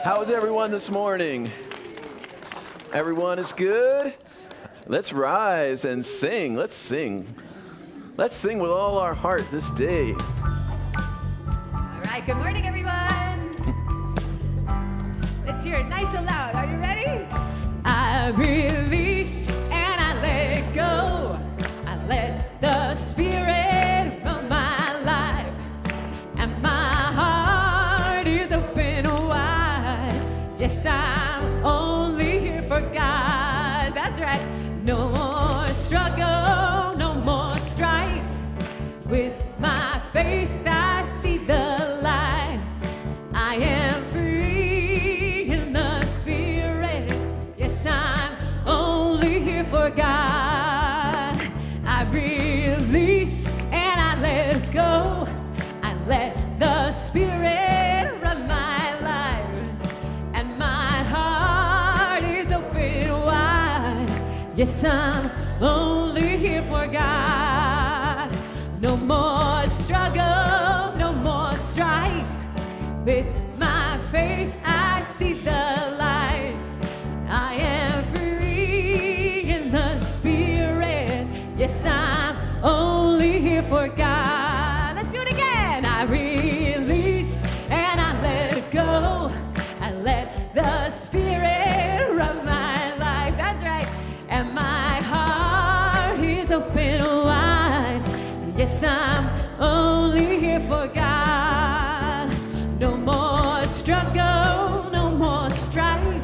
How is everyone this morning? Everyone is good? Let's rise and sing. Let's sing. Let's sing with all our heart this day. All right, good morning, everyone. Let's hear it nice and loud. Are you ready? I release and I let go. I let the Spirit run my life. And my heart is open wide. Yes, I'm only here for God. That's right. No more struggle, no more strife. With my faith, I see the light. I am free in the Spirit. Yes, I'm only here for God. I release and I let go. I let the Spirit run my life. And my heart is open wide. Yes, I'm only here for God. No more struggle, no more strife. With my faith, I see the light. I am free in the Spirit. Yes, I'm only here for God. Let's do it again. I release and I let go. I let the Spirit run my life. That's right. And my heart is open wide. Yes, I'm only here for God. No more struggle, no more strife.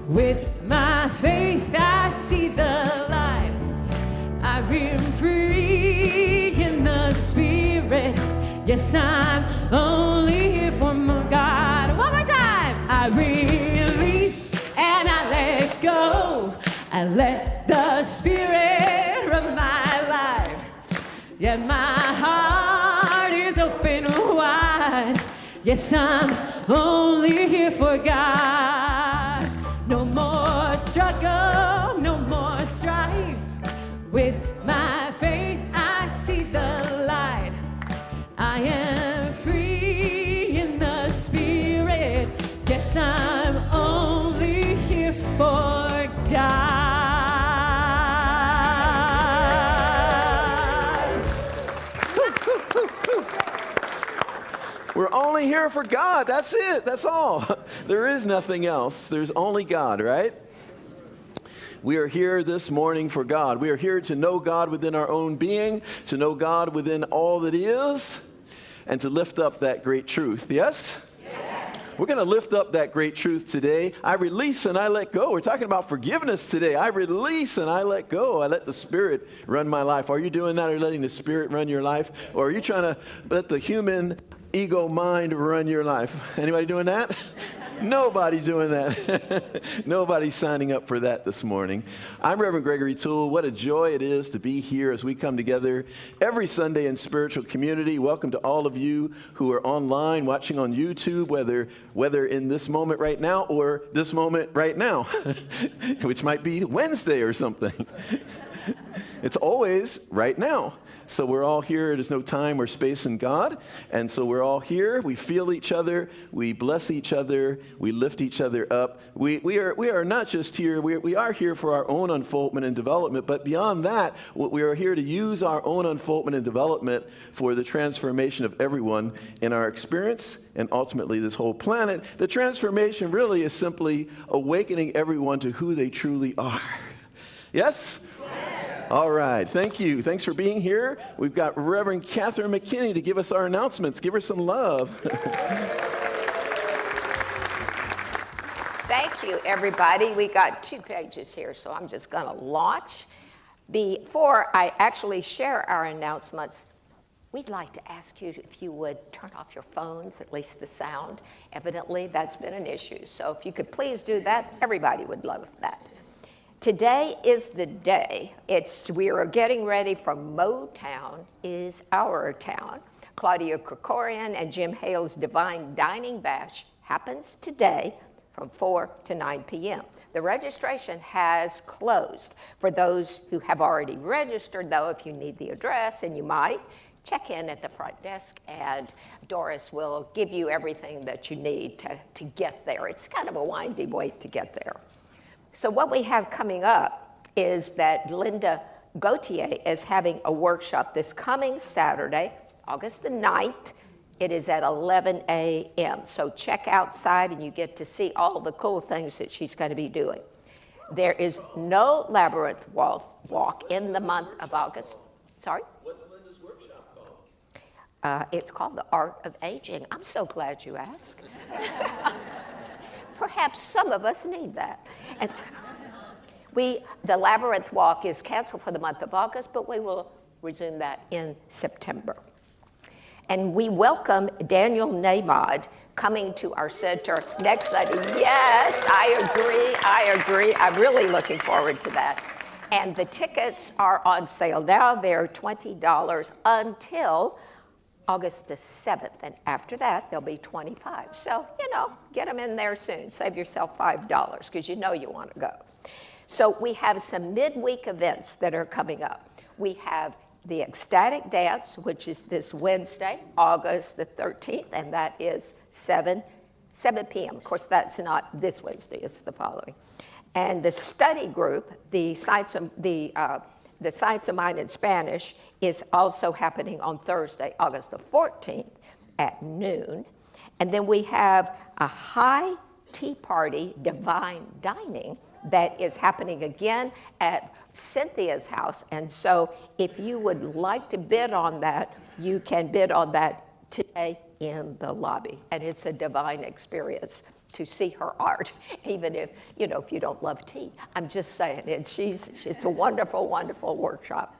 With my faith, I see the light. I am free in the Spirit. Yes, I'm only here for my God. One more time. I release and I let go. I let the Spirit run my life. Yeah, my heart is open wide. Yes, I'm only here for God. No more struggle, no more strife. With my faith, I see the light. I am free in the Spirit. Yes, I'm only here for God. We're only here for God. That's it. That's all. There is nothing else. There's only God, right? We are here this morning for God. We are here to know God within our own being, to know God within all that is, and to lift up that great truth. Yes? We're going to lift up that great truth today. I release and I let go. We're talking about forgiveness today. I release and I let go. I let the Spirit run my life. Are you doing that? Are you letting the Spirit run your life? Or are you trying to let the human ego mind run your life? Anybody doing that? Nobody's doing that. Nobody's signing up for that this morning. I'm Reverend Gregory Toole. What a joy it is to be here as we come together every Sunday in spiritual community. Welcome to all of you who are online, watching on YouTube, whether in this moment right now or this moment right now, which might be Wednesday or something. It's always right now. So we're all here. There's no time or space in God. And so we're all here. We feel each other. We bless each other. We lift each other up. We are not just here. We are here for our own unfoldment and development. But beyond that, we are here to use our own unfoldment and development for the transformation of everyone in our experience and ultimately this whole planet. The transformation really is simply awakening everyone to who they truly are. Yes? All right, thank you. Thanks for being here. We've got Reverend Catherine McKinney to give us our announcements. Give her some love. Thank you, everybody. We got 2 pages here, so I'm just going to launch. Before I actually share our announcements, we'd like to ask you if you would turn off your phones, at least the sound. Evidently, that's been an issue. So if you could please do that, everybody would love that. Today is the day. We are getting ready for Motown is Our Town. Claudia Krikorian and Jim Hale's Divine Dining Bash happens today from 4 to 9 p.m. The registration has closed. For those who have already registered, though, if you need the address, and you might, check in at the front desk, and Doris will give you everything that you need to get there. It's kind of a windy way to get there. So what we have coming up is that Linda Gautier is having a workshop this coming Saturday, August the 9th. It is at 11 a.m. So check outside and you get to see all the cool things that she's going to be doing. There is no labyrinth walk in the month of August. Sorry? What's Linda's workshop called? It's called The Art of Aging. I'm so glad you asked. Perhaps some of us need that. And the Labyrinth Walk is canceled for the month of August, but we will resume that in September. And we welcome Daniel Namod coming to our center next Sunday. Yes, I agree. I'm really looking forward to that. And the tickets are on sale now. They're $20 until August the 7th. And after that, they'll be $25. So, get them in there soon. Save yourself $5 because you know you want to go. So we have some midweek events that are coming up. We have the Ecstatic Dance, which is this Wednesday, August the 13th, and that is 7 p.m. Of course, that's not this Wednesday, it's the following. And the study group, the Science of Mind in Spanish, is also happening on Thursday, August the 14th at noon. And then we have a high tea party, divine dining, that is happening again at Cynthia's house. And so if you would like to bid on that, you can bid on that today in the lobby. And it's a divine experience to see her art, even if you don't love tea. I'm just saying, it's a wonderful, wonderful workshop.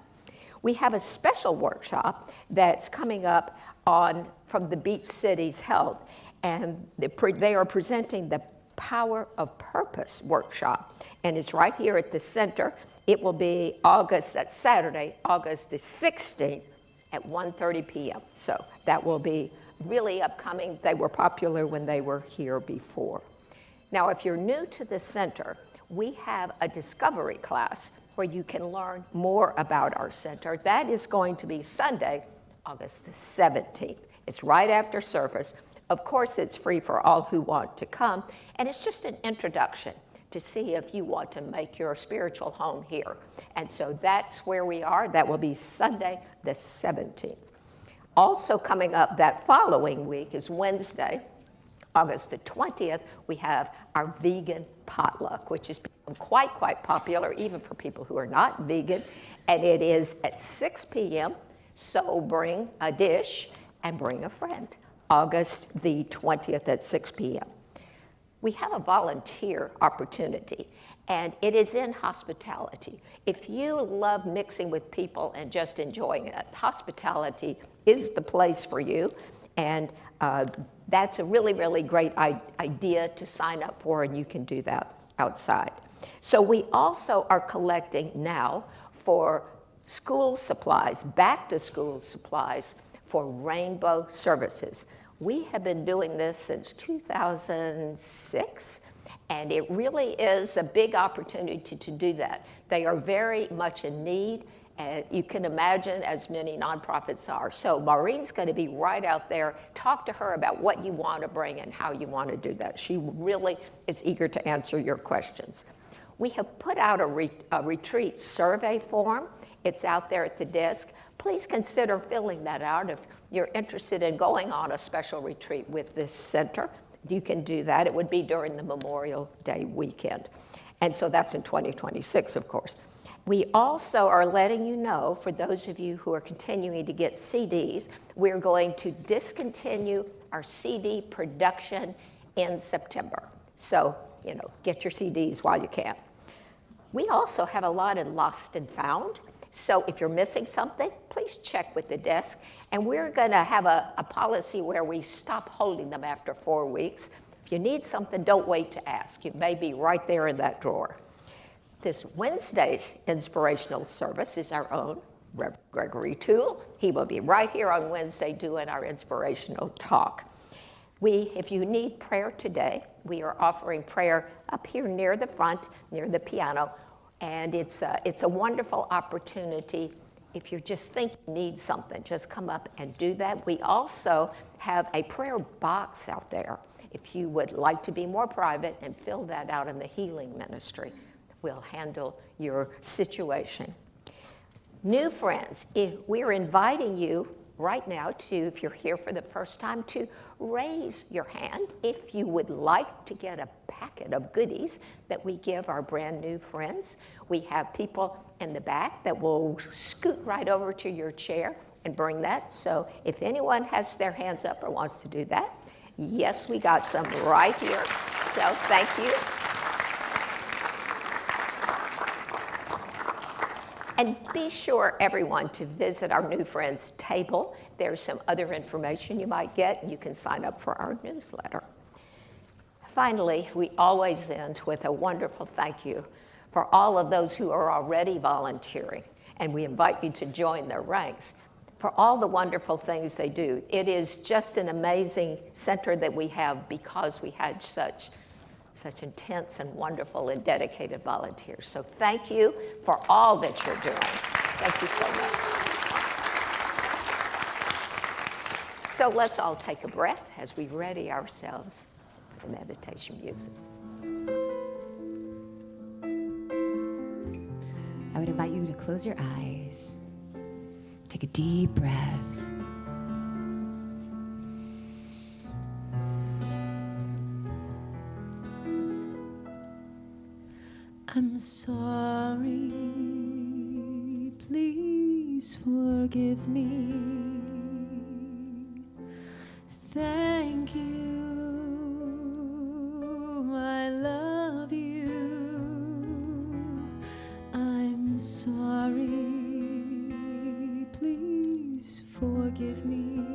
We have a special workshop that's coming up from the Beach Cities Health, and they are presenting the Power of Purpose workshop, and it's right here at the center. It will be that's Saturday, August the 16th at 1:30 p.m. So that will be really upcoming. They were popular when they were here before. Now, if you're new to the center, we have a discovery class where you can learn more about our center. That is going to be Sunday, August the 17th. It's right after service. Of course, it's free for all who want to come, and it's just an introduction to see if you want to make your spiritual home here. And so that's where we are. That will be Sunday the 17th. Also coming up that following week is Wednesday, August the 20th, we have our vegan potluck, which has become quite popular, even for people who are not vegan. And it is at 6 p.m., so bring a dish and bring a friend. August the 20th at 6 p.m. We have a volunteer opportunity, and it is in hospitality. If you love mixing with people and just enjoying it, hospitality is the place for you, and that's a really, really great idea to sign up for, and you can do that outside. So we also are collecting now for school supplies, back to school supplies for Rainbow Services. We have been doing this since 2006, and it really is a big opportunity to do that. They are very much in need, and you can imagine as many nonprofits are. So Maureen's going to be right out there. Talk to her about what you want to bring and how you want to do that. She really is eager to answer your questions. We have put out a retreat survey form. It's out there at the desk. Please consider filling that out if you're interested in going on a special retreat with this center. You can do that. It would be during the Memorial Day weekend. And so that's in 2026, of course. We also are letting you know, for those of you who are continuing to get CDs, we're going to discontinue our CD production in September. So, get your CDs while you can. We also have a lot in Lost and Found. So if you're missing something, please check with the desk. And we're going to have a policy where we stop holding them after 4 weeks. If you need something, don't wait to ask. It may be right there in that drawer. This Wednesday's inspirational service is our own Reverend Gregory Toole. He will be right here on Wednesday doing our inspirational talk. If you need prayer today, we are offering prayer up here near the front, near the piano. And it's a wonderful opportunity if you just think you need something, just come up and do that. We also have a prayer box out there. If you would like to be more private and fill that out in the healing ministry, we'll handle your situation. New friends, if we're inviting you right now to, if you're here for the first time, to raise your hand if you would like to get a packet of goodies that we give our brand new friends. We have people in the back that will scoot right over to your chair and bring that. So if anyone has their hands up or wants to do that, yes, we got some right here. So thank you. And be sure, everyone, to visit our new friends table. There's some other information you might get, and you can sign up for our newsletter. Finally, we always end with a wonderful thank you for all of those who are already volunteering, and we invite you to join their ranks for all the wonderful things they do. It is just an amazing center that we have because we had such intense and wonderful and dedicated volunteers. So thank you for all that you're doing. Thank you so much. So let's all take a breath as we ready ourselves for the meditation music. I would invite you to close your eyes, take a deep breath. I'm sorry, please forgive me. Thank you, I love you. I'm sorry, please forgive me.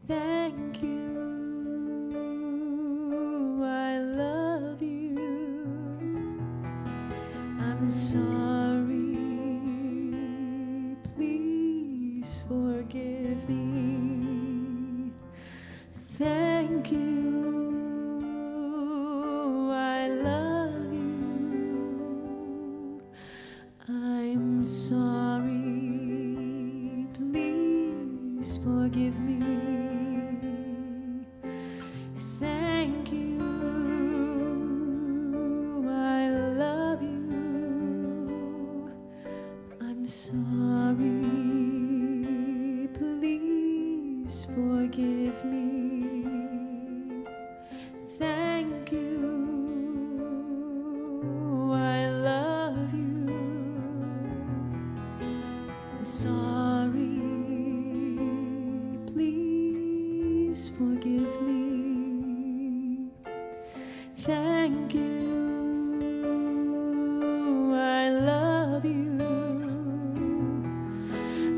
Thank you. I'm sorry, please forgive me. Thank you, I love you. I'm sorry, please forgive me. Thank you. I'm sorry, please forgive me. Thank you, I love you. I'm sorry, please forgive me. Thank you, I love you.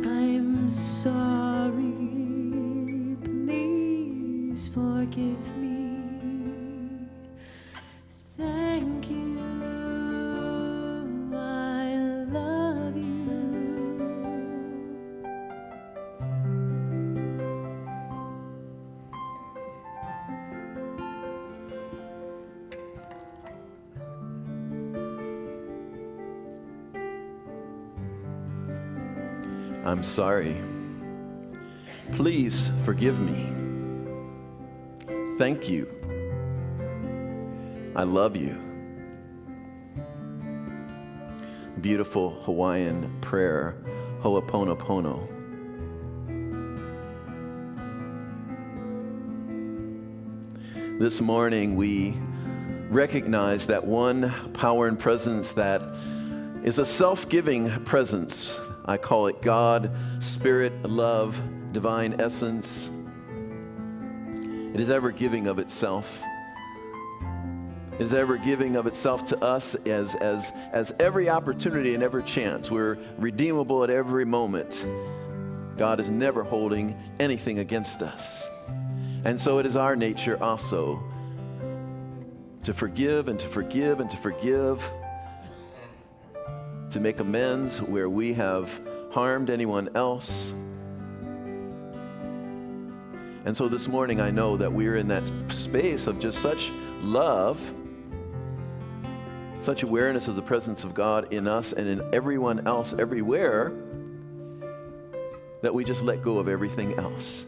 I'm sorry, please forgive me. Thank you, I love you. I'm sorry. Please forgive me. Thank you. I love you. Beautiful Hawaiian prayer, Ho'oponopono. This morning we recognize that one power and presence that is a self-giving presence. I call it God, Spirit, Love, Divine Essence. It is ever giving of itself. It is ever giving of itself to us as every opportunity and every chance. We're redeemable at every moment. God is never holding anything against us. And so it is our nature also to forgive and to forgive and to forgive, to make amends where we have harmed anyone else. And so this morning I know that we're in that space of just such love such awareness of the presence of God in us and in everyone else everywhere, that we just let go of everything else.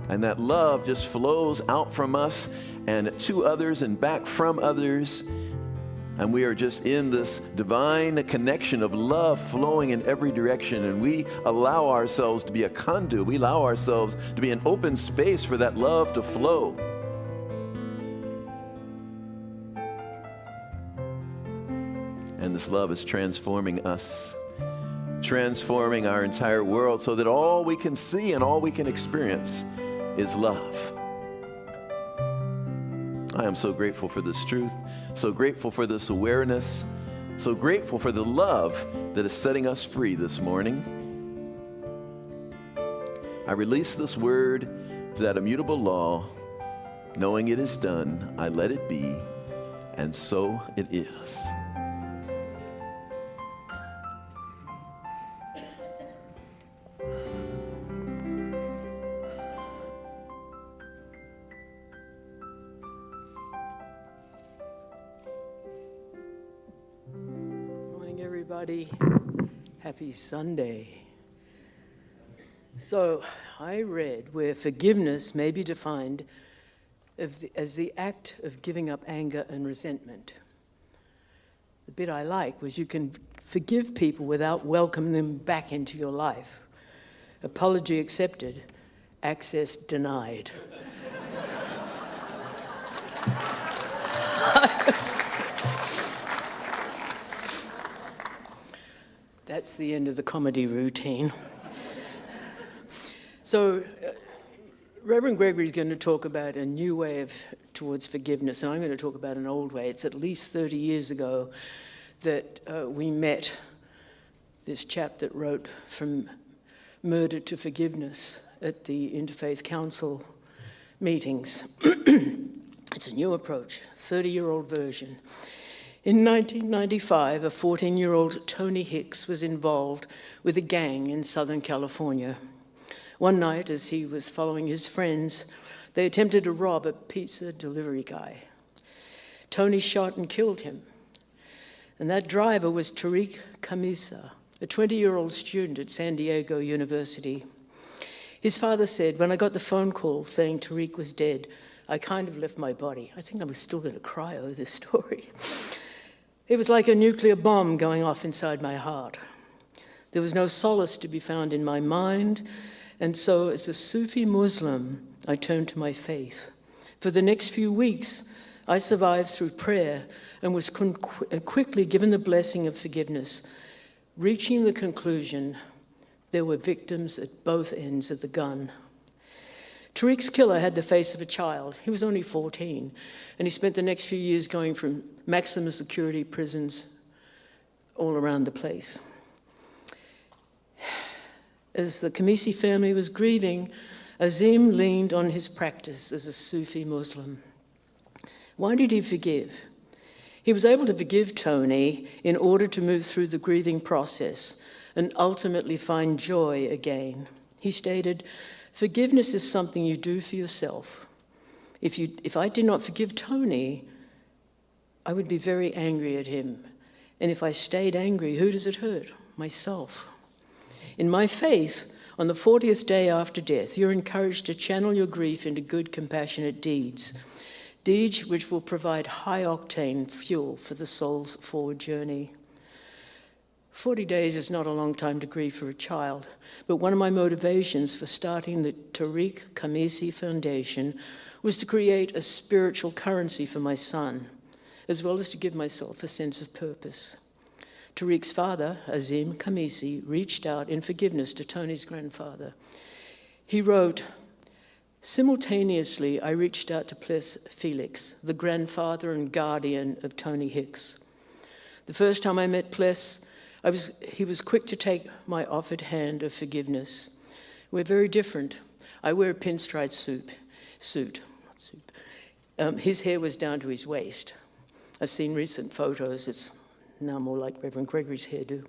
And that love just flows out from us and to others and back from others. And we are just in this divine connection of love flowing in every direction. And we allow ourselves to be a conduit. We allow ourselves to be an open space for that love to flow. And this love is transforming us, transforming our entire world so that all we can see and all we can experience is love. I am so grateful for this truth, so grateful for this awareness, so grateful for the love that is setting us free this morning. I release this word to that immutable law, knowing it is done, I let it be, and so it is. Everybody, happy Sunday. So I read where forgiveness may be defined as the act of giving up anger and resentment. The bit I like was you can forgive people without welcoming them back into your life. Apology accepted, access denied. That's the end of the comedy routine. So, Reverend Gregory is going to talk about a new way towards forgiveness, and I'm going to talk about an old way. It's at least 30 years ago that we met this chap that wrote From Murder to Forgiveness at the Interfaith Council meetings. It's a new approach, 30-year-old version. In 1995, a 14-year-old Tony Hicks was involved with a gang in Southern California. One night, as he was following his friends, they attempted to rob a pizza delivery guy. Tony shot and killed him. And that driver was Tariq Kamisa, a 20-year-old student at San Diego University. His father said, when I got the phone call saying Tariq was dead, I kind of left my body. I think I'm still going to cry over this story. It was like a nuclear bomb going off inside my heart. There was no solace to be found in my mind, and so as a Sufi Muslim, I turned to my faith. For the next few weeks, I survived through prayer and was quickly given the blessing of forgiveness, reaching the conclusion there were victims at both ends of the gun. Tariq's killer had the face of a child. He was only 14, and he spent the next few years going from maximum security prisons all around the place. As the Kamisi family was grieving, Azim leaned on his practice as a Sufi Muslim. Why did he forgive? He was able to forgive Tony in order to move through the grieving process and ultimately find joy again. He stated, forgiveness is something you do for yourself. If I did not forgive Tony, I would be very angry at him. And if I stayed angry, who does it hurt? Myself. In my faith, on the 40th day after death, you're encouraged to channel your grief into good, compassionate deeds. Deeds which will provide high-octane fuel for the soul's forward journey. 40 days is not a long time to grieve for a child, but one of my motivations for starting the Tariq Kamisi Foundation was to create a spiritual currency for my son, as well as to give myself a sense of purpose. Tariq's father, Azim Kamisi, reached out in forgiveness to Tony's grandfather. He wrote, simultaneously, I reached out to Pless Felix, the grandfather and guardian of Tony Hicks. The first time I met Pless, he was quick to take my offered hand of forgiveness. We're very different. I wear a pinstripe suit. His hair was down to his waist. I've seen recent photos. It's now more like Reverend Gregory's hairdo.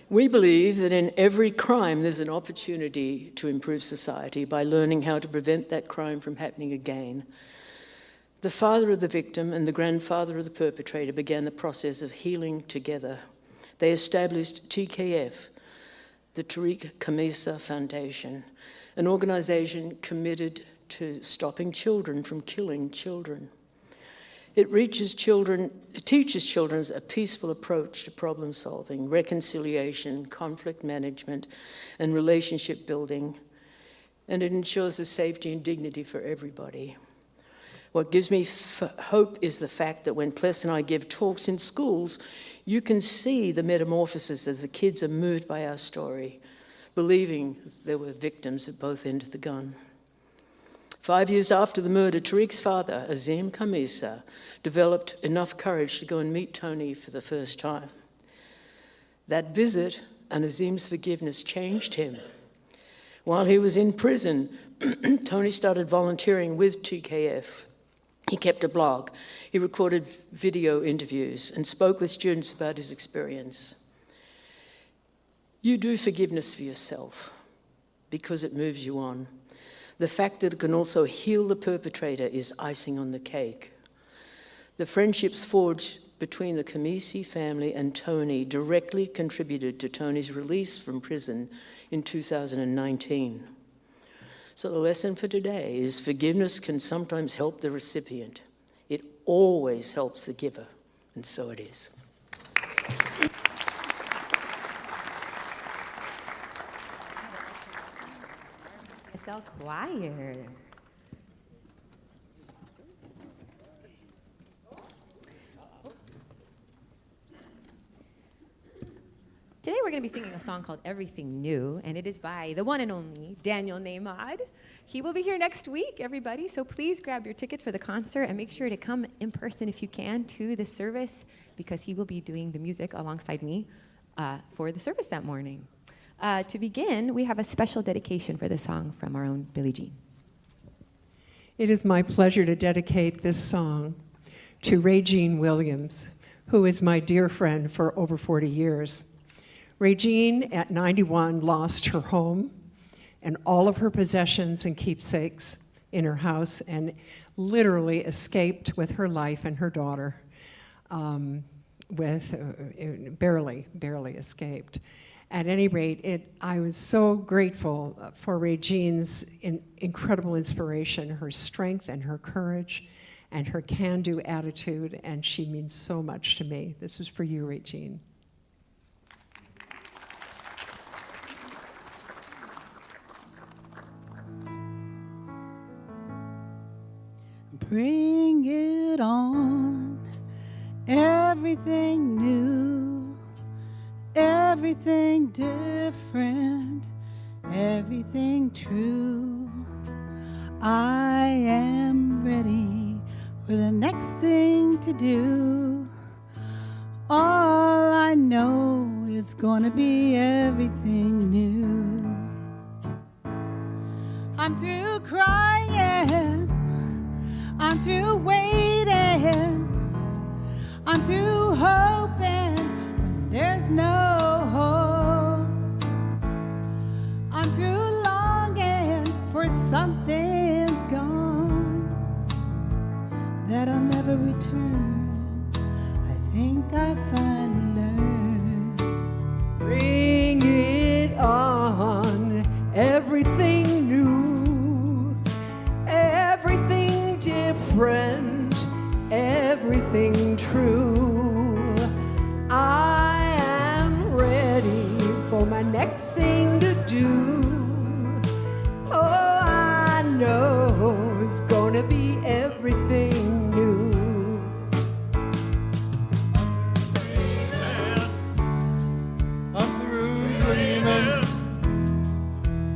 We believe that in every crime there's an opportunity to improve society by learning how to prevent that crime from happening again. The father of the victim and the grandfather of the perpetrator began the process of healing together. They established TKF, the Tariq Khamisa Foundation, an organization committed to stopping children from killing children. It teaches children a peaceful approach to problem solving, reconciliation, conflict management, and relationship building, and it ensures the safety and dignity for everybody. What gives me hope is the fact that when Pless and I give talks in schools, you can see the metamorphosis as the kids are moved by our story, believing there were victims at both ends of the gun. 5 years after the murder, Tariq's father, Azim Khamisa, developed enough courage to go and meet Tony for the first time. That visit and Azim's forgiveness changed him. While he was in prison, Tony started volunteering with TKF. He kept a blog. He recorded video interviews and spoke with students about his experience. You do forgiveness for yourself because it moves you on. The fact that it can also heal the perpetrator is icing on the cake. The friendships forged between the Khamisi family and Tony directly contributed to Tony's release from prison in 2019. So the lesson for today is forgiveness can sometimes help the recipient. It always helps the giver, and so it is. RBCSL Choir. Today we're going to be singing a song called Everything New, and it is by the one and only Daniel Neymad. He will be here next week, everybody, so please grab your tickets for the concert and make sure to come in person if you can to this service, because he will be doing the music alongside me for the service that morning. To begin, we have a special dedication for this song from our own Billie Jean. It is my pleasure to dedicate this song to Regine Williams, who is my dear friend for over 40 years. Regine, at 91, lost her home and all of her possessions and keepsakes in her house and literally escaped with her life and her daughter, barely escaped. At any rate, I was so grateful for Regine's incredible inspiration, her strength and her courage and her can-do attitude, and she means so much to me. This is for you, Regine. Bring it on, everything new, everything different, everything true. I am ready for the next thing to do. All I know is gonna be everything new. I'm through crying, I'm through waiting, I'm through hoping when there's no hope. I'm through longing for something's gone that'll never return. I think I finally learned. Bring it on, everything new, everything different, everything true. I am ready for my next thing to do. Oh, I know it's gonna be everything new. I'm through dreaming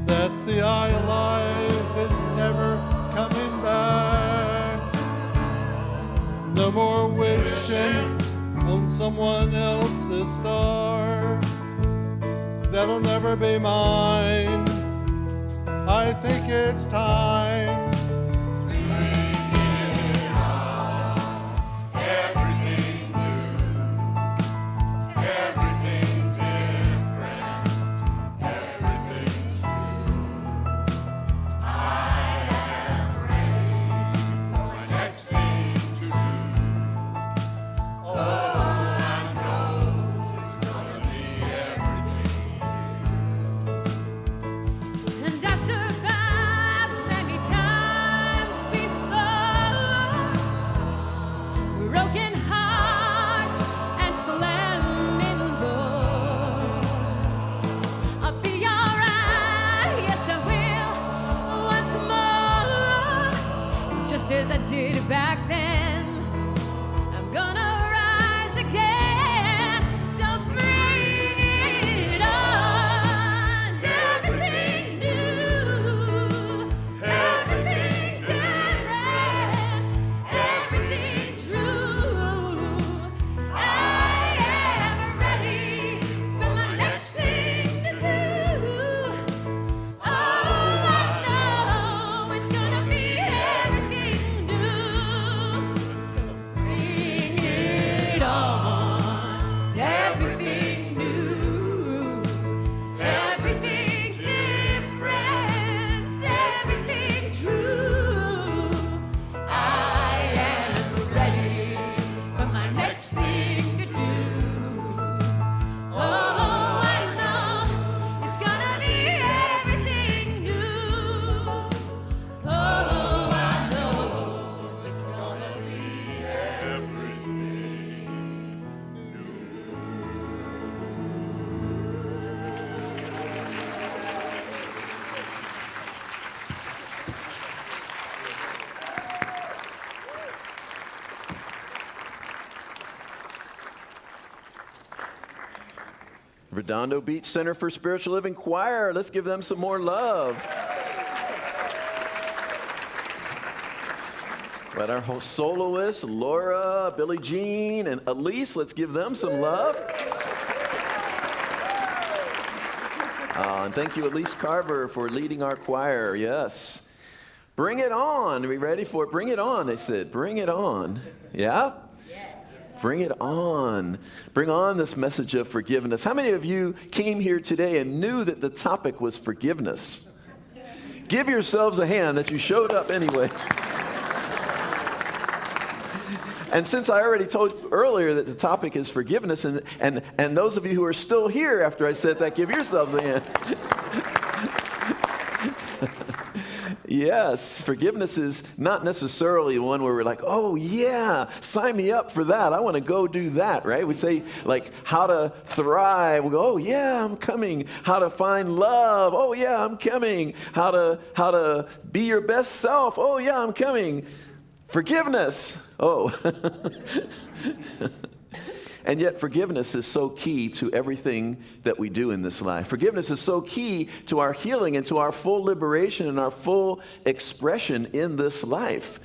that the eye of life is never coming back. No more wishing on someone else's star that'll never be mine. I think it's time. Next thing just as I did back then. I'm gonna rise again. So bring it on. Everything new, everything different, everything true. I am ready for my next thing to do. Oh, I know it's gonna be everything new. So bring it on. Everything new, everything different, everything true. I am ready for my next thing to do. Oh, I know it's gonna be everything new. Oh, I know it's gonna be everything Redondo Beach Center for Spiritual Living Choir. Let's give them some more love. Right, our host soloists, Laura, Billie Jean, and Elise, let's give them some love. And thank you, Elise Carver, for leading our choir. Yes. Bring it on. Are we ready for it? Bring it on, they said. Bring it on. Yeah? Bring it on. Bring on this message of forgiveness. How many of you came here today and knew that the topic was forgiveness? Give yourselves a hand that you showed up anyway. And since I already told you earlier that the topic is forgiveness, and those of you who are still here after I said that, give yourselves a hand. Yes, forgiveness is not necessarily one where we're like, oh yeah, sign me up for that. I want to go do that, right? We say like how to thrive. We go, oh yeah, I'm coming. How to find love. Oh yeah, I'm coming. How to be your best self. Oh yeah, I'm coming. Forgiveness. Oh. And yet forgiveness is so key to everything that we do in this life. Forgiveness is so key to our healing and to our full liberation and our full expression in this life.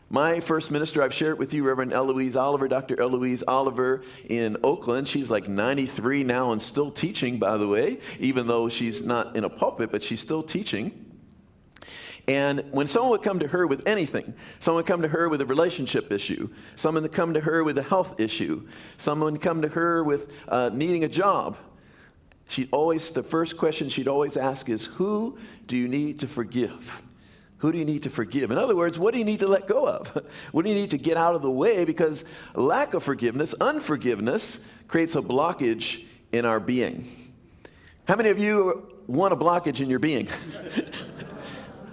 My first minister, I've shared with you, Reverend Eloise Oliver, Dr. Eloise Oliver in Oakland. She's like 93 now and still teaching, by the way, even though she's not in a pulpit, but she's still teaching. And when someone would come to her with anything, someone would come to her with a relationship issue, someone would come to her with a health issue, someone would come to her with needing a job, the first question she'd always ask is, who do you need to forgive? Who do you need to forgive? In other words, what do you need to let go of? What do you need to get out of the way? Because lack of forgiveness, unforgiveness, creates a blockage in our being. How many of you want a blockage in your being?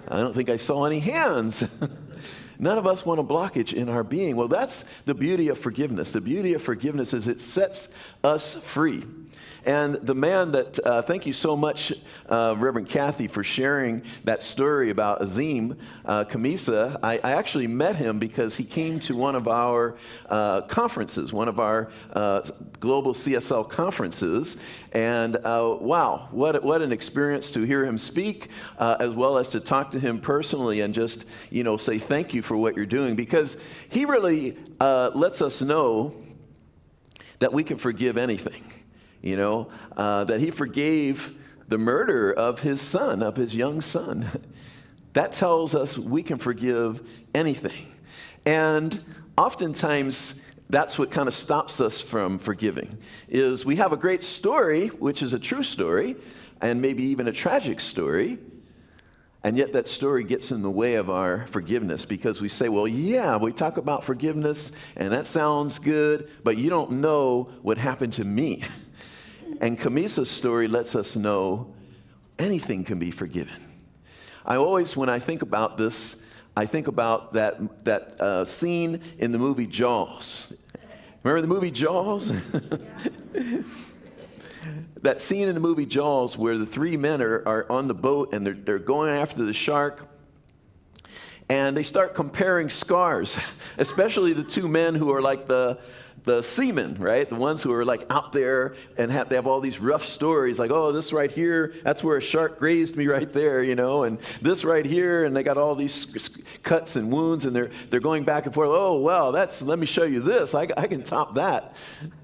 I don't think I saw any hands. None of us want a blockage in our being. Well, that's the beauty of forgiveness. The beauty of forgiveness is it sets us free. And the man that, thank you so much, Reverend Kathy, for sharing that story about Azim Kamisa. I actually met him because he came to one of our conferences, one of our global CSL conferences. And wow, what an experience to hear him speak, as well as to talk to him personally and just, say thank you for what you're doing. Because he really lets us know that we can forgive anything. That he forgave the murder of his son, of his young son. That tells us we can forgive anything. And oftentimes, that's what kind of stops us from forgiving, is we have a great story, which is a true story, and maybe even a tragic story, and yet that story gets in the way of our forgiveness because we say, well, yeah, we talk about forgiveness, and that sounds good, but you don't know what happened to me. And Kamisa's story lets us know anything can be forgiven. I always, when I think about this, I think about that scene in the movie Jaws. Remember the movie Jaws? That scene in the movie Jaws where the three men are on the boat and they're going after the shark. And they start comparing scars, especially the two men who are like the seamen, right? The ones who are like out there and they have all these rough stories, like, oh, this right here, that's where a shark grazed me right there, and this right here, and they got all these cuts and wounds, and they're going back and forth. Oh, well, let me show you this. I can top that,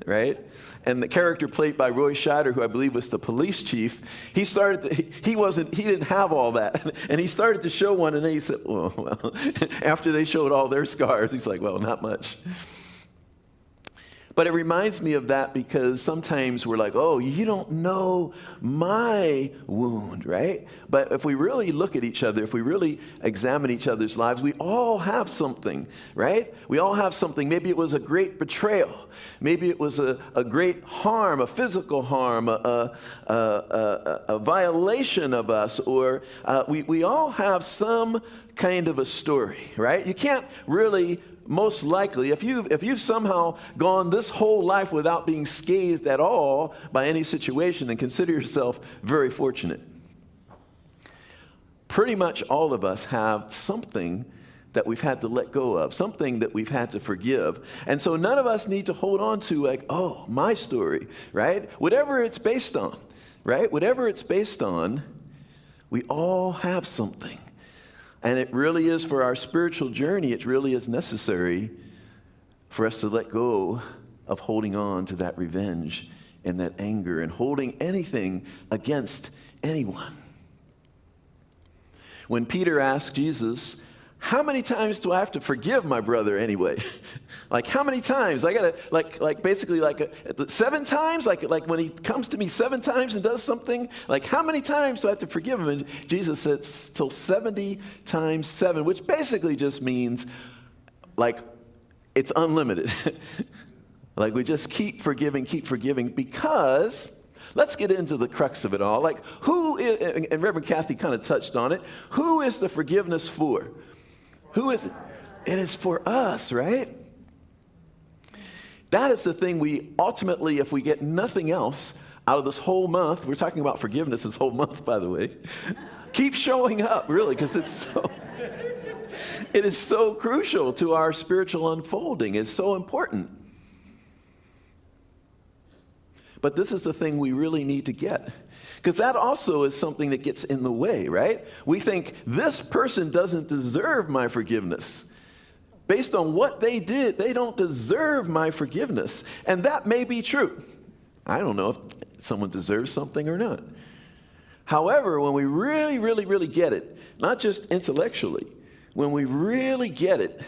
right? And the character played by Roy Scheider, who I believe was the police chief, he didn't have all that. And he started to show one, and then he said, well, after they showed all their scars, he's like, well, not much. But it reminds me of that because sometimes we're like, oh, you don't know my wound, right? But if we really look at each other, if we really examine each other's lives, we all have something, right? We all have something. Maybe it was a great betrayal. Maybe it was a great harm, a physical harm, a violation of us, or we all have some kind of a story, right? You can't really, most likely, if you've somehow gone this whole life without being scathed at all by any situation, then consider yourself very fortunate. Pretty much all of us have something that we've had to let go of, something that we've had to forgive. And so none of us need to hold on to like, oh, my story, right? Whatever it's based on, right? Whatever it's based on, we all have something. And it really is, for our spiritual journey, it really is necessary for us to let go of holding on to that revenge and that anger and holding anything against anyone. When Peter asked Jesus, how many times do I have to forgive my brother anyway? Like, how many times? I gotta, basically 7 times? Like when he comes to me 7 times and does something? Like, how many times do I have to forgive him? And Jesus said, till 70 times 7, which basically just means, like, it's unlimited. Like, we just keep forgiving, because, let's get into the crux of it all. Like, who is, and Reverend Kathy kind of touched on it, who is the forgiveness for? Who is it? It is for us, right? That is the thing we ultimately, if we get nothing else out of this whole month, we're talking about forgiveness this whole month, by the way, keep showing up, really, because it is so crucial to our spiritual unfolding. It's so important. But this is the thing we really need to get. Because that also is something that gets in the way, right? We think this person doesn't deserve my forgiveness. Based on what they did, they don't deserve my forgiveness. And that may be true. I don't know if someone deserves something or not. However, when we really, really, really get it, not just intellectually, when we really get it,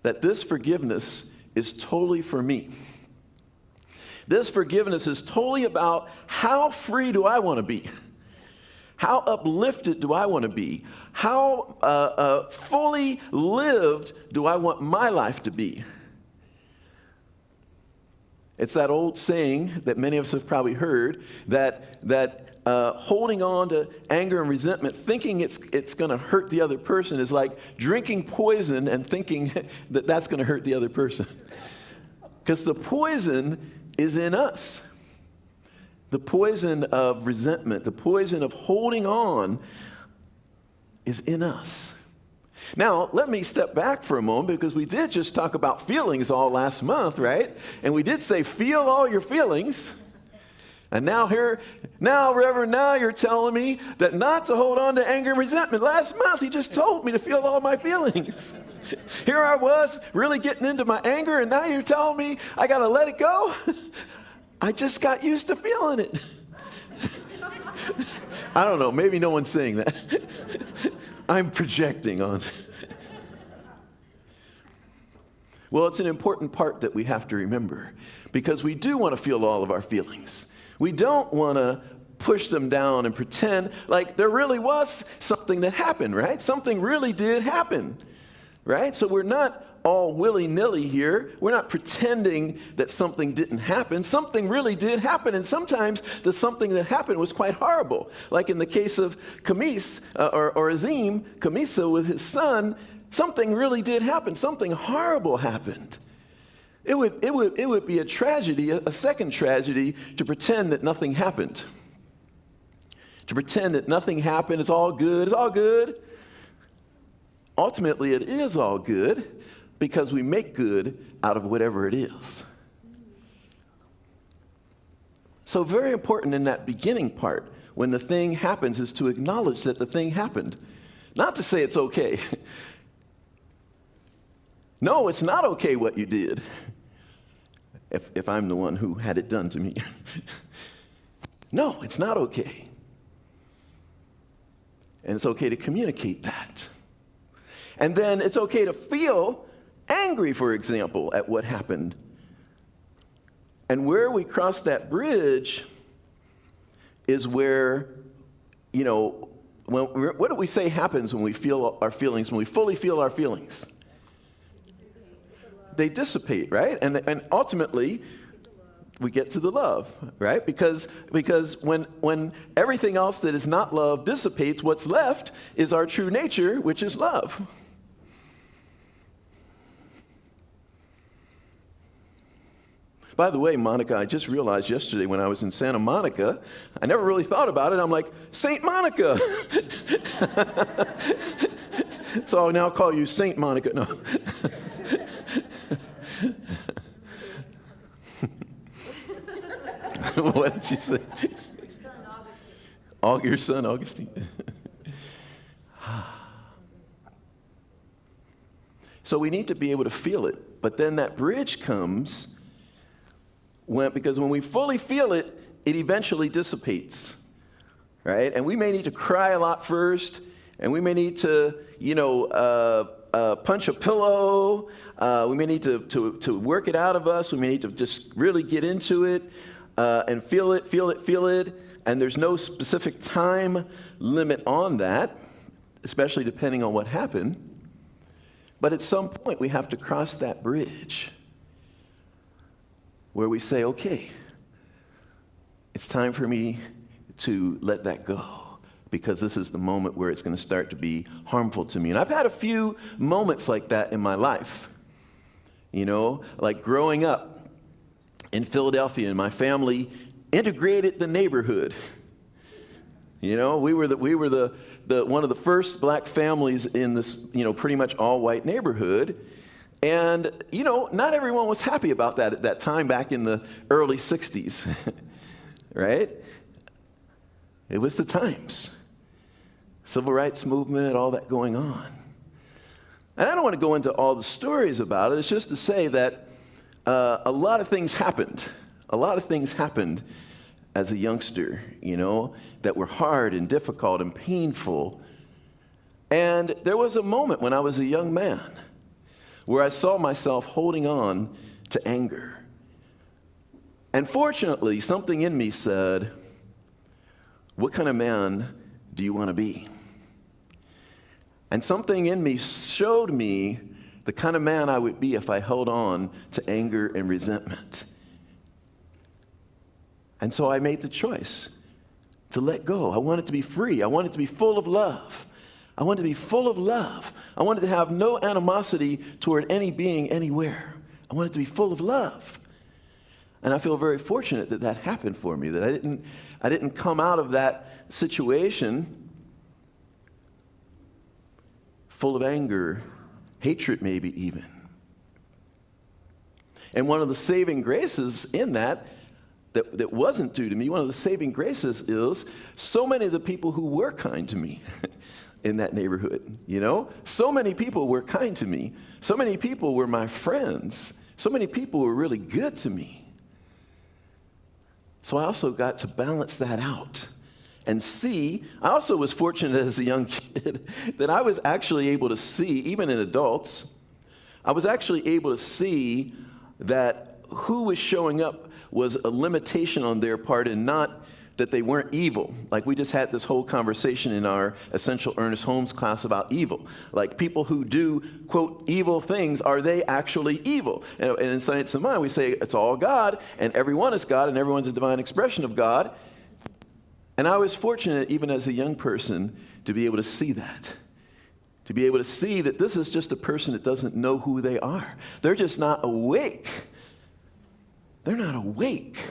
that this forgiveness is totally for me. This forgiveness is totally about how free do I want to be? How uplifted do I want to be? How fully lived do I want my life to be? It's that old saying that many of us have probably heard, that holding on to anger and resentment, thinking it's going to hurt the other person, is like drinking poison and thinking that that's going to hurt the other person. Because the poison is in us. The poison of resentment, the poison of holding on is in us. Now, let me step back for a moment, because we did just talk about feelings all last month, right? And we did say, feel all your feelings. And now Reverend, now you're telling me that not to hold on to anger and resentment. Last month, he just told me to feel all my feelings. Here I was, really getting into my anger, and now you're telling me I got to let it go? I just got used to feeling it. I don't know, maybe no one's saying that. I'm projecting on. Well, it's an important part that we have to remember, because we do want to feel all of our feelings. We don't want to push them down and pretend like there really was something that happened, right? Something really did happen, right? So we're not all willy-nilly here. We're not pretending that something didn't happen. Something really did happen, and sometimes the something that happened was quite horrible. Like in the case of or Azim, Kamisa with his son, something really did happen. Something horrible happened. It would be a tragedy, a second tragedy, to pretend that nothing happened. To pretend that nothing happened, it's all good, ultimately it is all good because we make good out of whatever it is. So very important in that beginning part, when the thing happens, is to acknowledge that the thing happened. Not to say it's okay. No, it's not okay what you did, if I'm the one who had it done to me. No, it's not okay. And it's okay to communicate that. And then it's okay to feel angry, for example, at what happened. And where we cross that bridge is where, what do we say happens when we feel our feelings, when we fully feel our feelings? They dissipate, right? And ultimately, we get to the love, right? Because when everything else that is not love dissipates, what's left is our true nature, which is love. By the way, Monica, I just realized yesterday when I was in Santa Monica, I never really thought about it. I'm like, Saint Monica. So I'll now call you Saint Monica. No. What did you say? Your son, Augustine. So we need to be able to feel it. But then that bridge comes because when we fully feel it, it eventually dissipates, right? And we may need to cry a lot first, and we may need to, punch a pillow. We may need to work it out of us. We may need to just really get into it and feel it. And there's no specific time limit on that, especially depending on what happened. But at some point, we have to cross that bridge where we say, okay, it's time for me to let that go, because this is the moment where it's going to start to be harmful to me. And I've had a few moments like that in my life. Like growing up in Philadelphia, and my family integrated the neighborhood. We were the one of the first black families in this, pretty much all white neighborhood. And, not everyone was happy about that at that time back in the early 60s, right? It was the times. Civil rights movement, all that going on. And I don't want to go into all the stories about it. It's just to say that a lot of things happened. A lot of things happened as a youngster, that were hard and difficult and painful. And there was a moment when I was a young man where I saw myself holding on to anger. And fortunately, something in me said, what kind of man do you want to be? And something in me showed me the kind of man I would be if I held on to anger and resentment. And so I made the choice to let go. I wanted to be free. I wanted to be full of love. I wanted to be full of love. I wanted to have no animosity toward any being anywhere. I wanted to be full of love. And I feel very fortunate that that happened for me, that I didn't come out of that situation full of anger, hatred maybe even. And one of the saving graces in that wasn't due to me, one of the saving graces is so many of the people who were kind to me in that neighborhood, So many people were kind to me. So many people were my friends. So many people were really good to me. So I also got to balance that out and see. I also was fortunate as a young kid that I was actually able to see, even in adults, I was actually able to see that who was showing up was a limitation on their part and not that they weren't evil. Like we just had this whole conversation in our Essential Ernest Holmes class about evil. Like people who do, quote, evil things, are they actually evil? And in Science of Mind, we say it's all God, and everyone is God, and everyone's a divine expression of God. And I was fortunate, even as a young person, to be able to see that. To be able to see that this is just a person that doesn't know who they are. They're just not awake. They're not awake.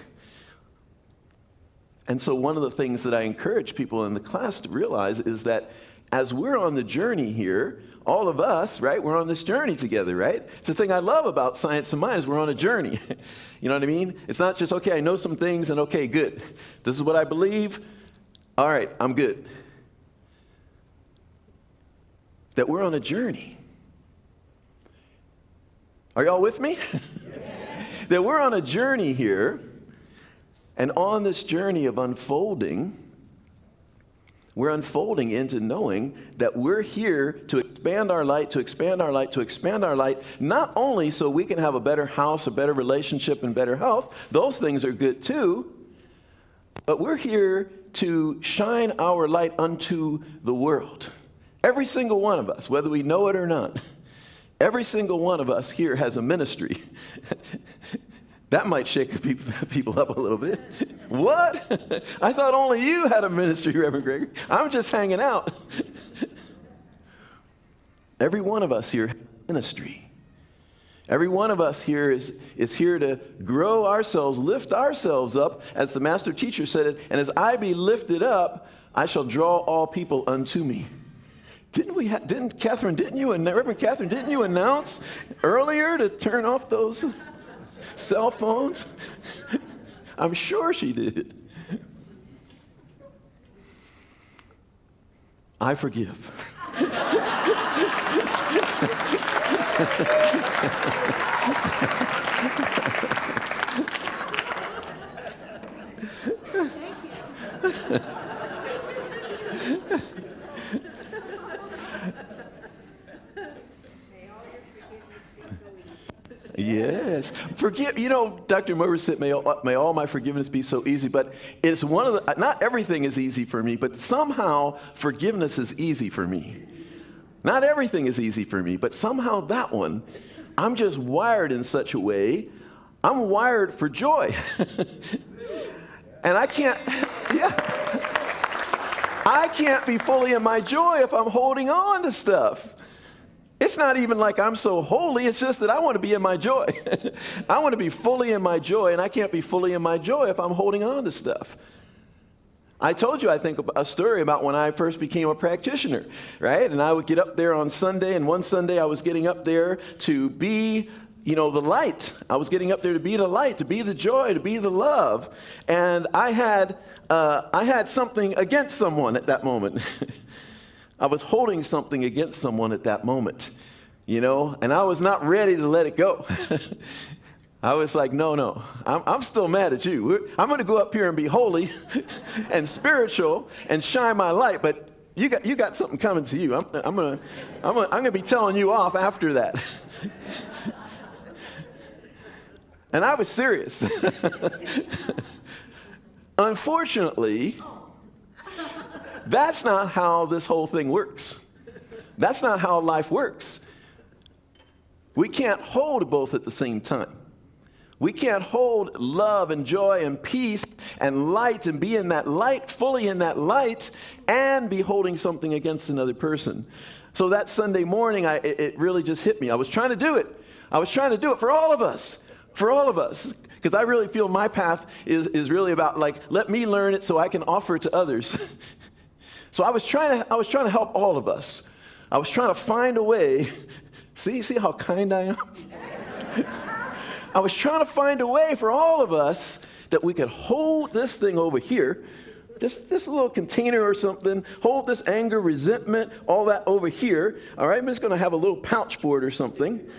And so one of the things that I encourage people in the class to realize is that as we're on the journey here, all of us, right, we're on this journey together, right? It's the thing I love about Science of Mind is we're on a journey. You know what I mean? It's not just, okay, I know some things and okay, good. This is what I believe. All right, I'm good. That we're on a journey. Are y'all with me? That we're on a journey here, and on this journey of unfolding, we're unfolding into knowing that we're here to expand our light, to expand our light, to expand our light, not only so we can have a better house, a better relationship, and better health. Those things are good too. But we're here to shine our light unto the world. Every single one of us, whether we know it or not, every single one of us here has a ministry. That might shake people up a little bit. What? I thought only you had a ministry, Reverend Gregory. I'm just hanging out. Every one of us here has a ministry. Every one of us here is here to grow ourselves, lift ourselves up, as the master teacher said it, and as I be lifted up, I shall draw all people unto me. Reverend Catherine, didn't you announce earlier to turn off those cell phones? I'm sure she did. I forgive. Yes. Forgive, Dr. Moore said, may all my forgiveness be so easy, but it's one of the, not everything is easy for me, but somehow forgiveness is easy for me. Not everything is easy for me, but somehow that one, I'm just wired in such a way, I'm wired for joy. And I can't be fully in my joy if I'm holding on to stuff. It's not even like I'm so holy, it's just that I want to be in my joy. I want to be fully in my joy, and I can't be fully in my joy if I'm holding on to stuff. I told you, I think, a story about when I first became a practitioner, right? And I would get up there on Sunday, and one Sunday I was getting up there to be, the light. I was getting up there to be the light, to be the joy, to be the love. And I had something against someone at that moment. I was holding something against someone at that moment, and I was not ready to let it go. I was like, no, I'm still mad at you. I'm going to go up here and be holy and spiritual and shine my light, but you got something coming to you. I'm going to be telling you off after that. And I was serious. Unfortunately, that's not how this whole thing works. That's not how life works. We can't hold both at the same time. We can't hold love and joy and peace and light and be in that light, fully in that light, and be holding something against another person. So that Sunday morning, it really just hit me. I was trying to do it. I was trying to do it for all of us. Because I really feel my path is really about, let me learn it so I can offer it to others. So I was trying to help all of us. I was trying to find a way. See how kind I am? I was trying to find a way for all of us that we could hold this thing over here, just this little container or something, hold this anger, resentment, all that over here. All right, I'm just going to have a little pouch for it or something.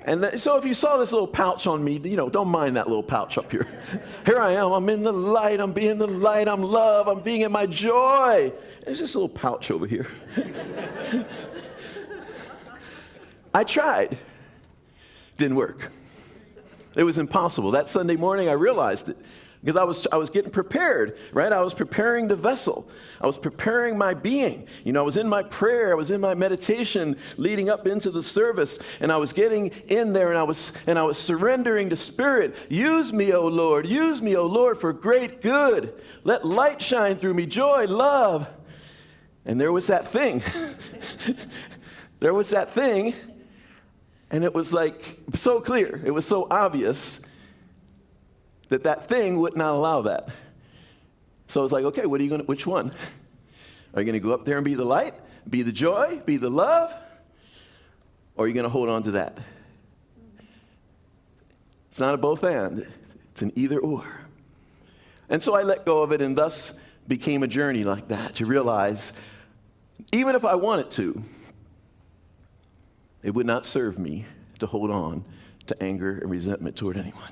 And so if you saw this little pouch on me, don't mind that little pouch up here. Here I am. I'm in the light. I'm being the light. I'm love. I'm being in my joy. There's this little pouch over here. I tried. Didn't work. It was impossible. That Sunday morning, I realized it. Because I was getting prepared, right? I was preparing the vessel. I was preparing my being. I was in my prayer. I was in my meditation leading up into the service. And I was getting in there and I was surrendering to Spirit. Use me, O Lord. Use me, O Lord, for great good. Let light shine through me. Joy, love. And there was that thing. There was that thing. And it was so clear. It was so obvious that thing would not allow that. So I was like, okay, which one? Are you going to go up there and be the light? Be the joy, be the love, or are you going to hold on to that? It's not a both and, it's an either or. And so I let go of it, and thus became a journey like that to realize, even if I wanted to, it would not serve me to hold on to anger and resentment toward anyone.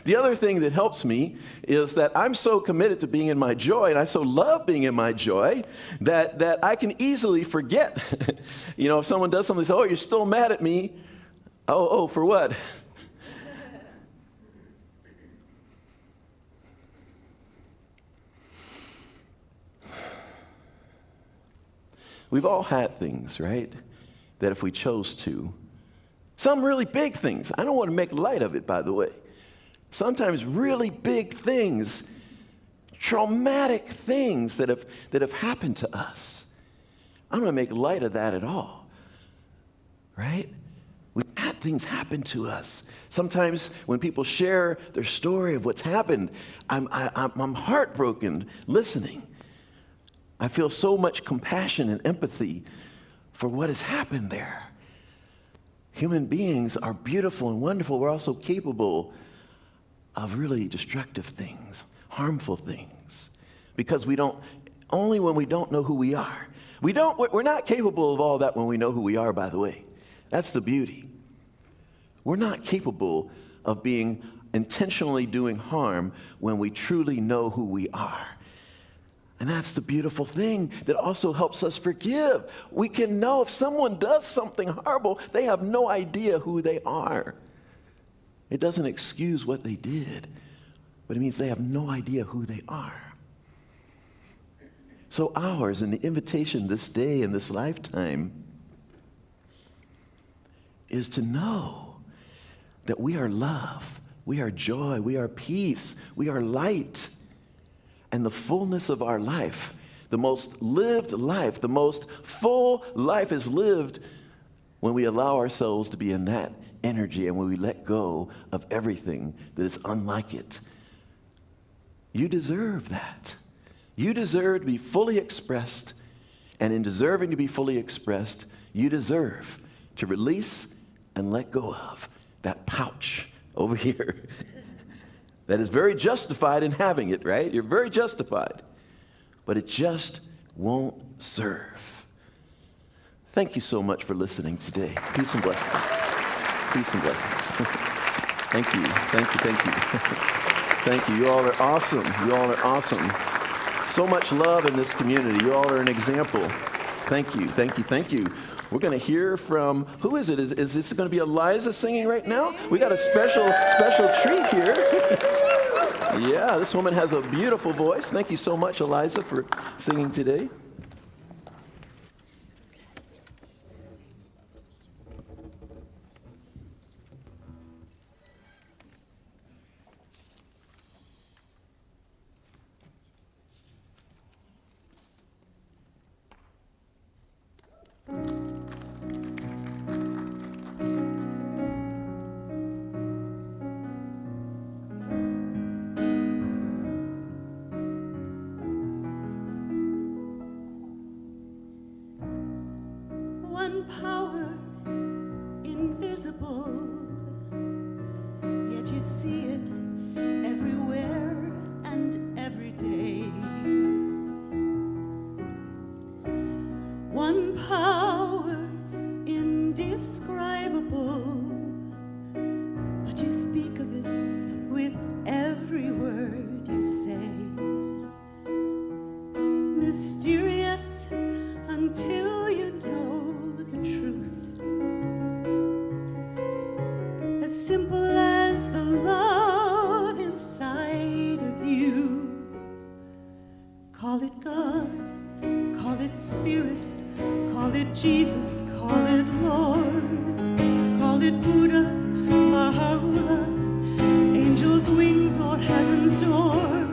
The other thing that helps me is that I'm so committed to being in my joy, and I so love being in my joy, that I can easily forget. If someone does something, they say, oh, you're still mad at me. Oh, for what? We've all had things, right, that if we chose to, some really big things. I don't want to make light of it, by the way. Sometimes really big things, traumatic things that have happened to us. I don't want to make light of that at all, right? We've had things happen to us. Sometimes when people share their story of what's happened, I'm heartbroken listening. I feel so much compassion and empathy for what has happened there. Human beings are beautiful and wonderful. We're also capable of really destructive things, harmful things, because only when we don't know who we are. We're not capable of all that when we know who we are, by the way. That's the beauty. We're not capable of being intentionally doing harm when we truly know who we are. And that's the beautiful thing that also helps us forgive. We can know if someone does something horrible, they have no idea who they are. It doesn't excuse what they did, but it means they have no idea who they are. So ours, and the invitation this day and this lifetime, is to know that we are love, we are joy, we are peace, we are light. And the fullness of our life, the most lived life, the most full life is lived when we allow ourselves to be in that energy and when we let go of everything that is unlike it. You deserve that. You deserve to be fully expressed, and in deserving to be fully expressed, you deserve to release and let go of that pouch over here. That is very justified in having it, right? You're very justified. But it just won't serve. Thank you so much for listening today. Peace and blessings. Peace and blessings. Thank you. Thank you. Thank you. Thank you. You all are awesome. You all are awesome. So much love in this community. You all are an example. Thank you. Thank you. Thank you. We're going to hear from, who is it? Is this going to be Eliza singing right now? We got a special treat here. Yeah, this woman has a beautiful voice. Thank you so much, Eliza, for singing today. One power, invisible, yet you see it everywhere and every day. One power, indescribable, but you speak of it with every word you say. Mysterious until you know the truth, as simple as the love inside of you. Call it God, call it Spirit, call it Jesus, call it Lord, call it Buddha, Baha'u'llah, angel's wings or heaven's door.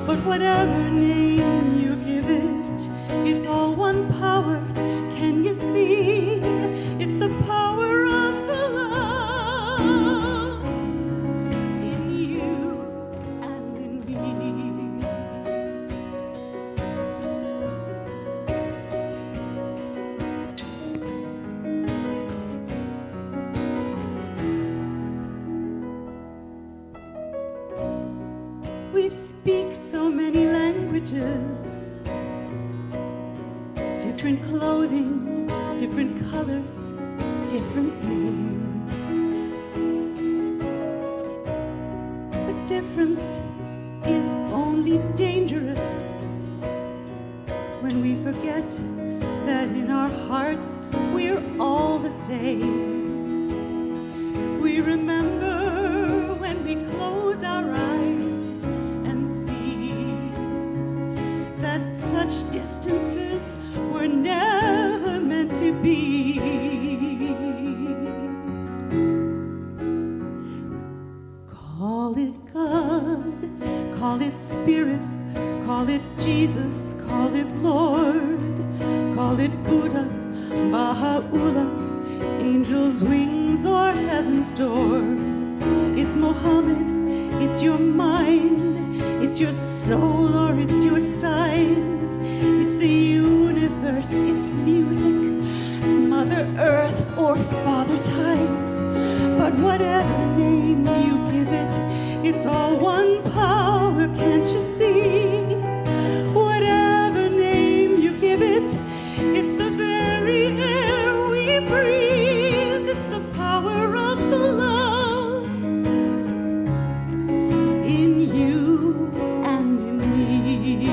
But whatever name you give it, it's all one power. Can you see? It's the power of the love in you and in me. We speak so many languages, different clothing, different colors, different names. But difference is only dangerous when we forget that in our hearts we're all the same. We remember when we close our eyes and see that such distances were never meant to be. Call it God, call it Spirit, call it Jesus, call it Lord, call it Buddha, Baha'u'llah, angels' wings or heaven's door. It's Mohammed, it's your mind, it's your soul or it's your sign. It's the universe, it's music, Mother Earth or Father Time. But whatever name you give it, it's all one power, can't you see? Whatever name you give it, it's the very air we breathe. It's the power of the love in you and in me.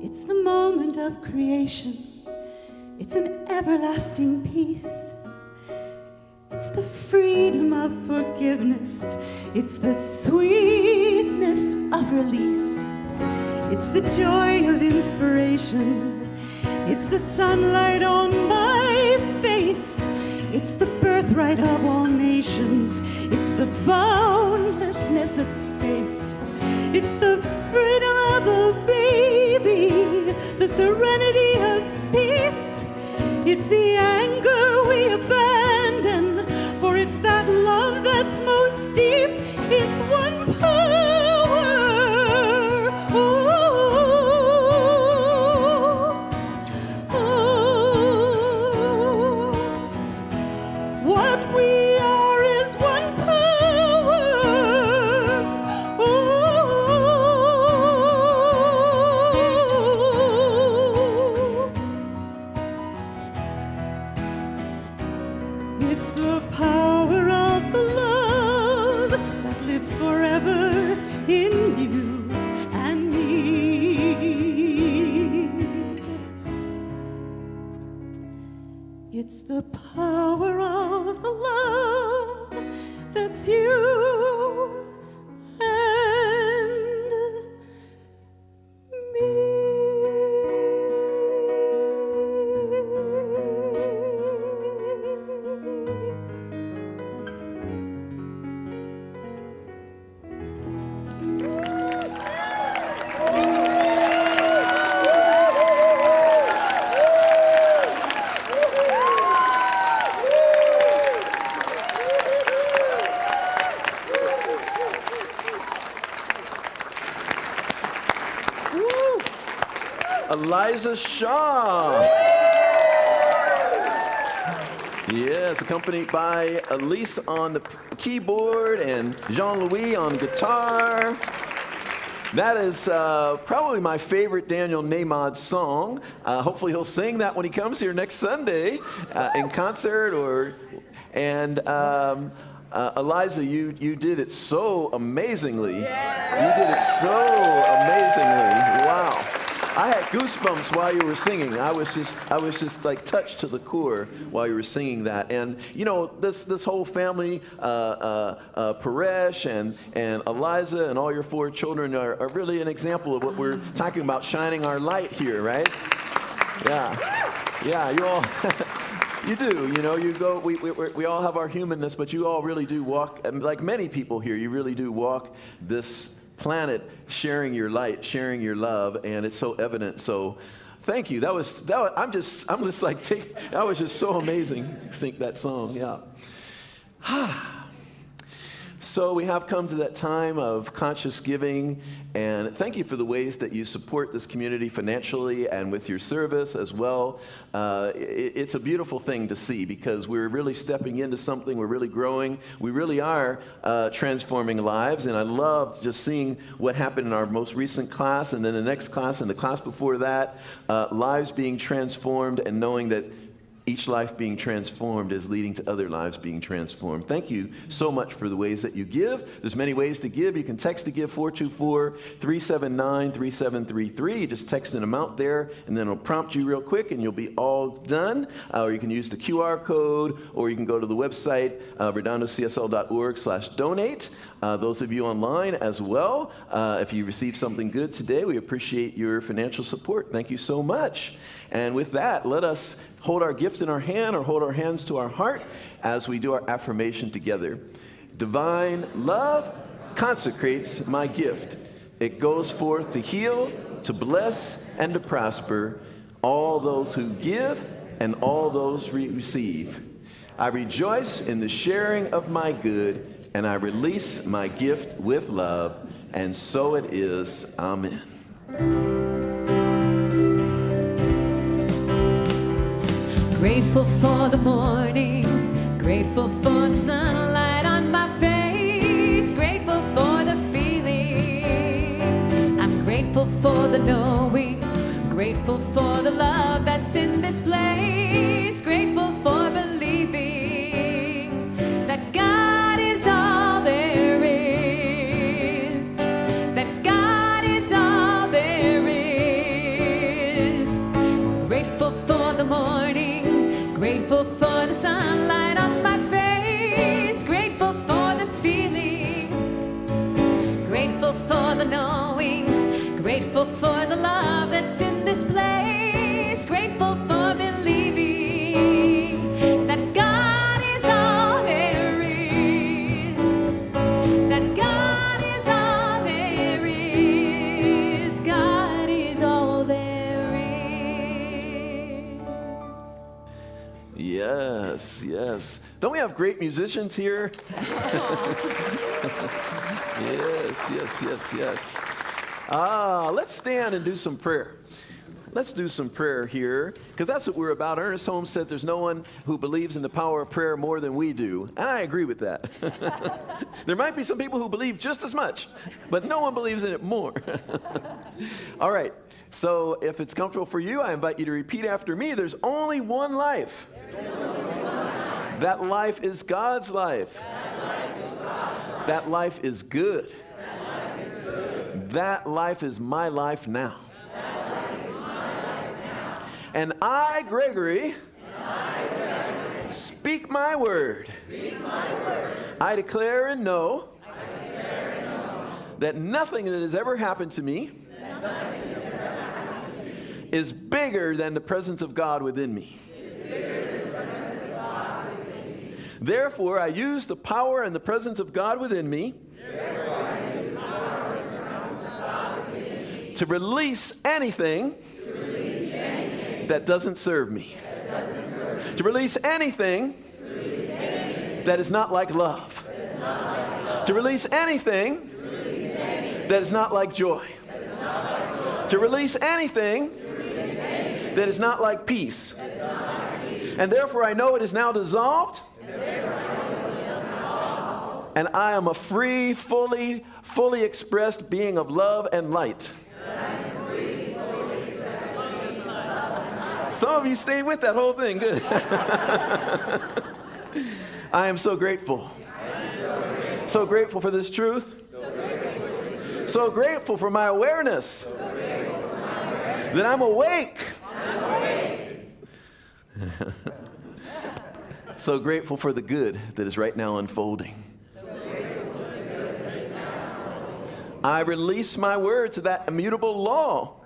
It's the moment of creation. It's an everlasting peace. It's the freedom of forgiveness. It's the sweetness of release. It's the joy of inspiration. It's the sunlight on my face. It's the birthright of all nations. It's the boundlessness of space. It's the freedom of a baby, the serenity of peace. It's the anger we abandon, for it's that love that's most deep. It's one power. Oh, oh, what we are is one power. It's the power of the love that lives forever in you and me. It's the power of the love that's you and Eliza Shaw. Yes, accompanied by Elise on the keyboard and Jean-Louis on guitar. That is probably my favorite Daniel Nahmod song. Hopefully he'll sing that when he comes here next Sunday in concert. Eliza, you did it so amazingly. You did it so amazingly. Wow. I had goosebumps while you were singing. I was just like touched to the core while you were singing that. And you know, this whole family, Paresh and Eliza and all your 4 children are really an example of what we're talking about, shining our light here, right? Yeah, you all. You do, you know, you go, we all have our humanness, but you all really do walk, and like many people here, you really do walk this planet sharing your light, sharing your love, and it's so evident. So Thank you. I'm just like, that was just so amazing, sing that song, yeah. So we have come to that time of conscious giving, and thank you for the ways that you support this community financially and with your service as well. It's a beautiful thing to see because we're really stepping into something, we're really growing, we really are transforming lives, and I love just seeing what happened in our most recent class and then the next class and the class before that, lives being transformed and knowing that each life being transformed is leading to other lives being transformed. Thank you so much for the ways that you give. There's many ways to give. You can text to give 424-379-3733. You just text an amount there, and then it'll prompt you real quick, and you'll be all done. Or you can use the QR code, or you can go to the website, redondocsl.org/donate. Those of you online as well, if you received something good today, we appreciate your financial support. Thank you so much. And with that, let us hold our gift in our hand or hold our hands to our heart as we do our affirmation together. Divine love consecrates my gift. It goes forth to heal, to bless, and to prosper all those who give and all those who receive. I rejoice in the sharing of my good, and I release my gift with love, and so it is. Amen. Grateful for the morning, grateful for the sunlight on my face, grateful for the feeling. I'm grateful for the knowing, grateful for the love that's in this place, grateful for believing that God is all there is, that God is all there is. Grateful for the morning, grateful for the sunlight on my face, grateful for the feeling, grateful for the knowing, grateful for the love that's in this place, grateful for believing that God is all there is, that God is all there is, God is all there is. Yes, yes. Don't we have great musicians here? Yes. Let's stand and do some prayer. Let's do some prayer here, because that's what we're about. Ernest Holmes said there's no one who believes in the power of prayer more than we do, and I agree with that. There might be some people who believe just as much, but no one believes in it more. All right, so if it's comfortable for you, I invite you to repeat after me. There's only one life. That life is God's life. That life is good. That life is my life now. And I, Gregory, speak my word. I declare and know that nothing that has ever happened to me is bigger than the presence of God within me. Therefore, I use the power and the presence of God within me to release anything that doesn't serve me. To release anything that is not like love. To release anything that is not like joy. To release anything that is not like peace. And therefore I know it is now dissolved. And I am a free, fully expressed being of love and light. Some of you stayed with that whole thing. Good. I am so grateful. So grateful for this truth. So grateful for my awareness that I'm awake. So grateful for the good that is right now unfolding. I release my word to that immutable law.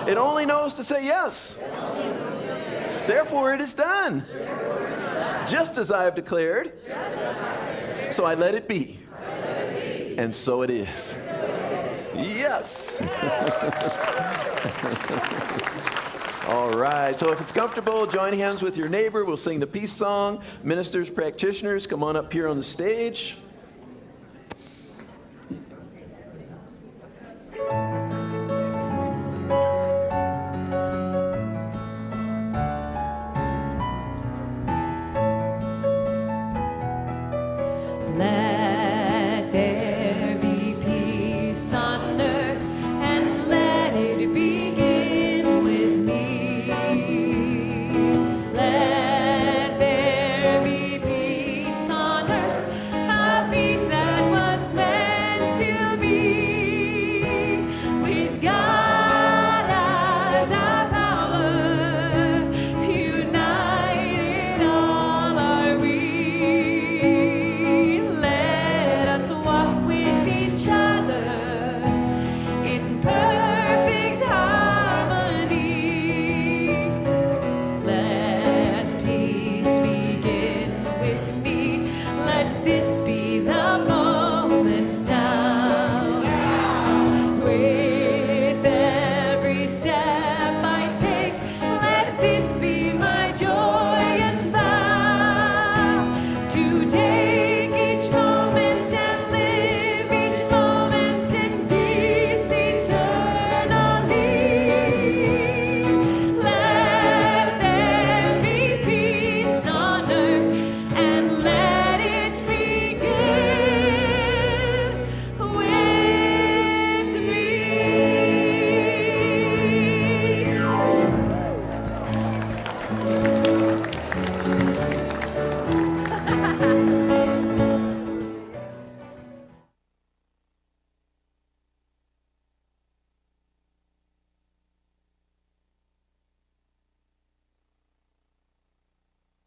It only knows to say yes. Therefore it is done. Just as I have declared. So I let it be. And so it is. Yes. All right, so if it's comfortable, join hands with your neighbor. We'll sing the peace song. Ministers, practitioners, come on up here on the stage. Let